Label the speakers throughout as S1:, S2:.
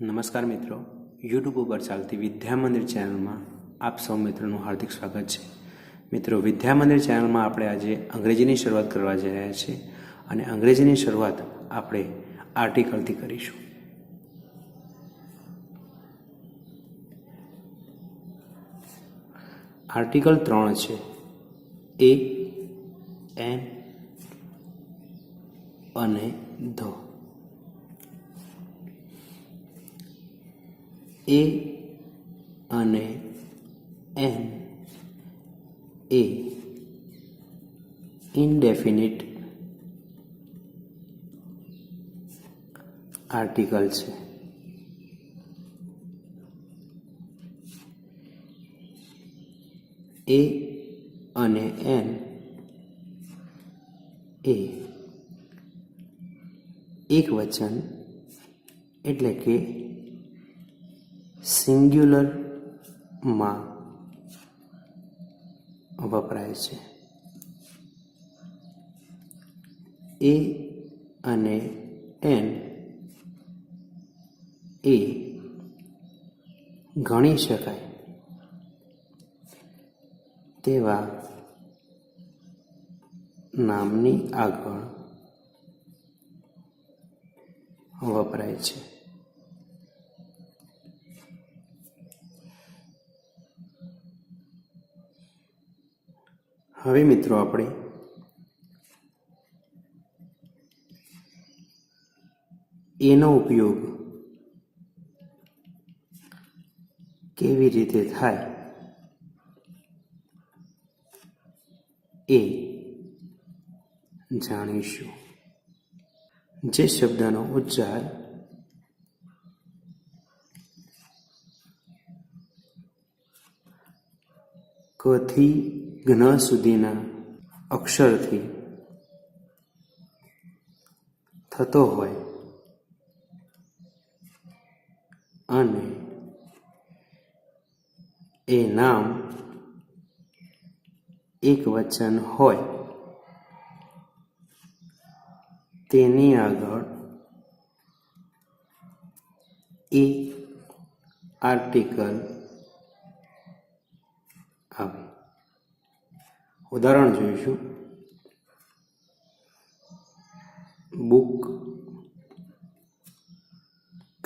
S1: નમસ્કાર મિત્રો, યુટ્યુબ ઉપર ચાલતી વિદ્યા મંદિર ચેનલમાં આપ સૌ મિત્રોનું હાર્દિક સ્વાગત છે. મિત્રો, વિદ્યા મંદિર ચેનલમાં આપણે આજે અંગ્રેજીની શરૂઆત કરવા જઈ રહ્યા છીએ અને અંગ્રેજીની શરૂઆત આપણે આર્ટિકલથી કરીશું. આર્ટિકલ 3 છે એ, એન અને ધ. એ અને એન એ ઇનડેફિનિટ આર્ટિકલ છે. એ અને એન એ એકવચન એટલે કે સિંગ્યુલરમાં વપરાય છે. એ અને એન એ ગણી શકાય તેવા નામની આગળ વપરાય છે. હવે મિત્રો, આપણે એનો ઉપયોગ કેવી રીતે થાય એ જાણીશું. જે શબ્દનો ઉચ્ચાર ક થી જ્ઞ સુધીના અક્ષરથી થતો હોય અને એ નામ એક વચન હોય તેની આગળ એ આર્ટિકલ આવે. ઉદાહરણ જોઈશું. Book,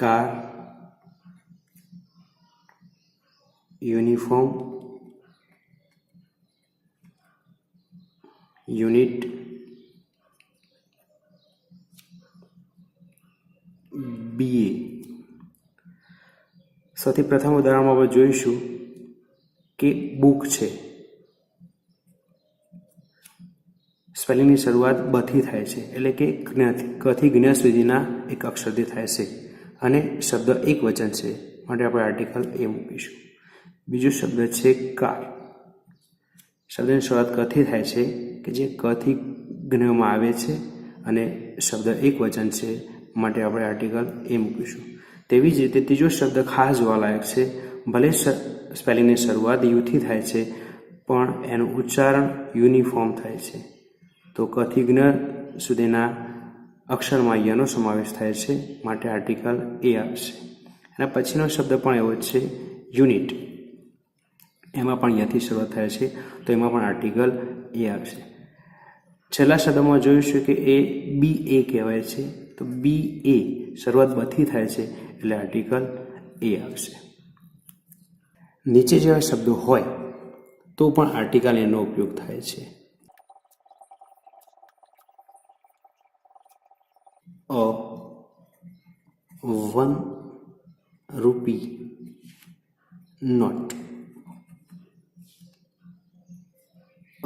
S1: car, uniform, unit, BA. સૌથી પ્રથમ ઉદાહરણમાં આપણે જોઈશું કે બુક છે. સ્પેલિંગની શરૂઆત બથી થાય છે, એટલે કે કથી જ્ઞ સુધીના એક અક્ષરથી થાય છે અને શબ્દ એક વચન છે, માટે આપણે આર્ટિકલ એ મૂકીશું. બીજો શબ્દ છે કાર. શબ્દની શરૂઆત કથી થાય છે કે જે કથી જ્ઞમાં આવે છે અને શબ્દ એક વચન છે, માટે આપણે આર્ટિકલ એ મૂકીશું. તેવી જ રીતે ત્રીજો શબ્દ ખાસ જોવાલાયક છે. ભલે સ્પેલિંગની શરૂઆત યુથી થાય છે પણ એનું ઉચ્ચારણ યુનિફોર્મ થાય છે, તો કથી જ્ઞ સુધીના અક્ષરમાં યનો સમાવેશ થાય છે, માટે આર્ટિકલ એ આવશે. એના પછીનો શબ્દ પણ એવો જ છે, યુનિટ. એમાં પણ યથી શરૂઆત થાય છે, તો એમાં પણ આર્ટિકલ એ આવશે. છેલ્લા શબ્દમાં જોઈશું કે એ બી એ કહેવાય છે, તો બી એ શરૂઆત બથી થાય છે, એટલે આર્ટિકલ એ આવશે. નીચે જેવા શબ્દો હોય તો પણ આર્ટિકલ એનો ઉપયોગ થાય છે. અ 1 રૂપી not. A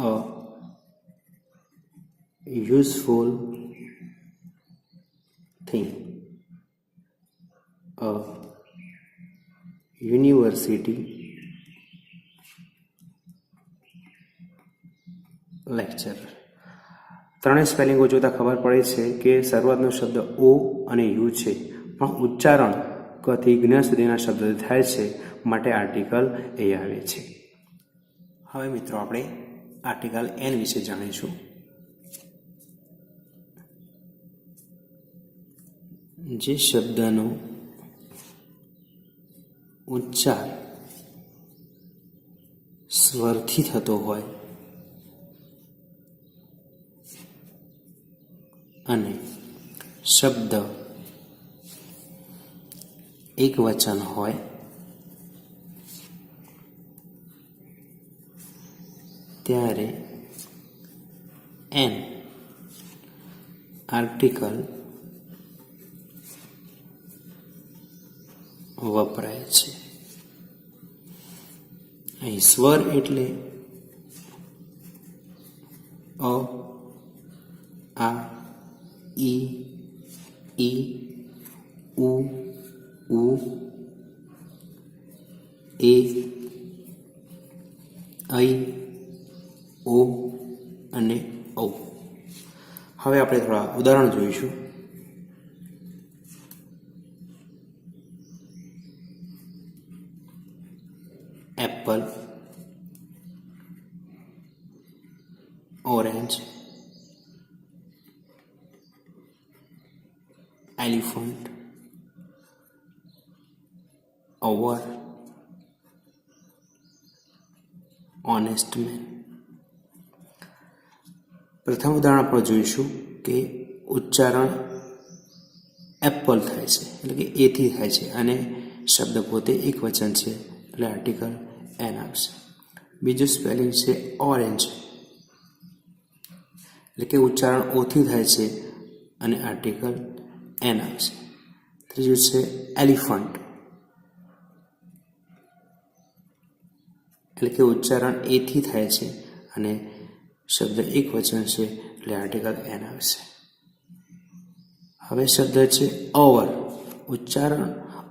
S1: useful thing. A university lecture. ત્રણેય સ્પેલિંગો જોતા ખબર પડે છે કે શરૂઆતનો શબ્દ ઓ અને યુ છે, પણ ઉચ્ચારણ કથી જ્ઞ સુધીના શબ્દ થાય છે, માટે આર્ટિકલ એ આવે છે. હવે મિત્રો, આપણે આર્ટિકલ એન વિશે જાણીશું. જે શબ્દનો ઉચ્ચાર સ્વરથી થતો હોય અને શબ્દ એક વચન હોય ત્યારે એન આર્ટિકલ વપરાય છે. અહીં સ્વર એટલે અ, આ, ઈ, ઉ, એ, ઐ, ઓ અને ઔ. હવે આપણે થોડા ઉદાહરણ જોઈશું. Apple, orange, elephant, over, honest man. પ્રથમ ઉદાહરણ આપણે જોઈશું કે ઉચ્ચારણ એપલ થાય છે એટલે કે એથી થાય છે અને શબ્દ પોતે એક વચન છે એટલે આર્ટિકલ એન આવશે. બીજું સ્પેલિંગ છે ઓરેન્જ એટલે કે ઉચ્ચારણ ઓથી થાય છે અને આર્ટિકલ એન આવશે. ત્રીજું છે એલિફન્ટ એટલે કે ઉચ્ચારણ એથી થાય છે અને શબ્દ એક વચન છે એટલે આર્ટિકલ એન આવશે. હવે શબ્દ છે ઓવર, ઉચ્ચારણ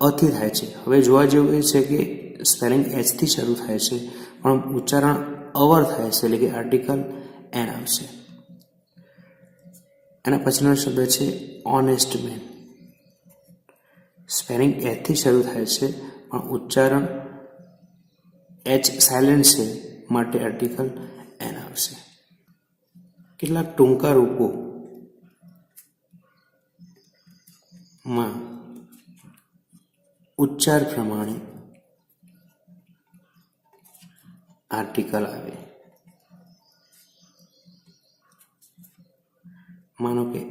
S1: અથી થાય છે. હવે જોવા જેવું એ છે કે સ્પેલિંગ એચથી શરૂ થાય છે પણ ઉચ્ચારણ અવર થાય છે એટલે કે આર્ટિકલ એન આવશે. એના પછીનો શબ્દ છે ઓનેસ્ટ મેન. સ્પેલિંગ એચથી શરૂ થાય છે પણ ઉચ્ચારણ એચ સાયલેન્ટ છે માટે આર્ટિકલ એન આવશે. કેટલાક ટૂંકા રૂપો માં ઉચ્ચાર પ્રમાણે આર્ટિકલ આવે. માનો કે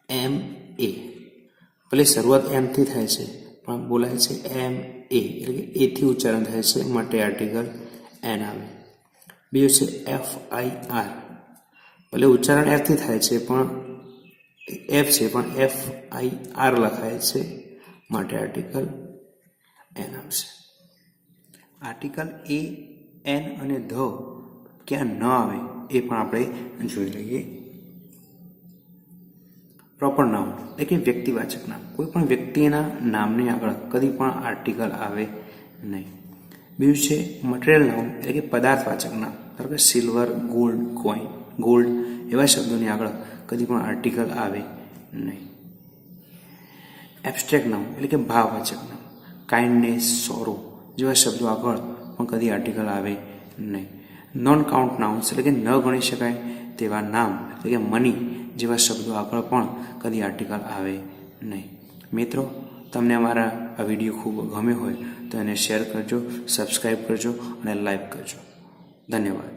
S1: એમ એ, ભલે શરૂઆત એમથી થાય છે પણ બોલાય છે એમ એ એટલે કે એથી ઉચ્ચારણ થાય છે માટે આર્ટિકલ એન આવે. બીજું છે એફ આઈ આર, ભલે ઉચ્ચારણ એફથી થાય છે પણ એફ છે પણ એફ આઈ આર લખાય છે માટે આર્ટિકલ એન આવશે. આર્ટિકલ એ, એન અને ધ ક્યાં ન આવે એ પણ આપણે જોઈ લઈએ. પ્રોપર નાઉન એટલે કે વ્યક્તિવાચક નામ. કોઈ પણ વ્યક્તિના નામની આગળ કદી પણ આર્ટિકલ આવે નહીં. બીજું છે મટીરિયલ નાઉન એટલે કે પદાર્થવાચક નામ. ધારો કે સિલ્વર, ગોલ્ડ, કોઈન, ગોલ્ડ એવા શબ્દોની આગળ કદી પણ આર્ટિકલ આવે નહીં. એબ્સ્ટ્રેક્ટ નાઉન એટલે કે ભાવવાચક નામ. કાઇન્ડનેસ, સોરો જેવા શબ્દો આગળ પણ કદી આર્ટિકલ આવે નહીં. નોન કાઉન્ટ નાઉન્સ એટલે કે ન ગણી શકાય તેવા નામ એટલે કે મની જેવા શબ્દો આગળ પણ કદી આર્ટિકલ આવે નહીં. મિત્રો, તમને અમારા આ વિડીયો ખૂબ ગમ્યો હોય તો એને શેર કરજો, સબસ્ક્રાઈબ કરજો અને લાઈક કરજો. ધન્યવાદ.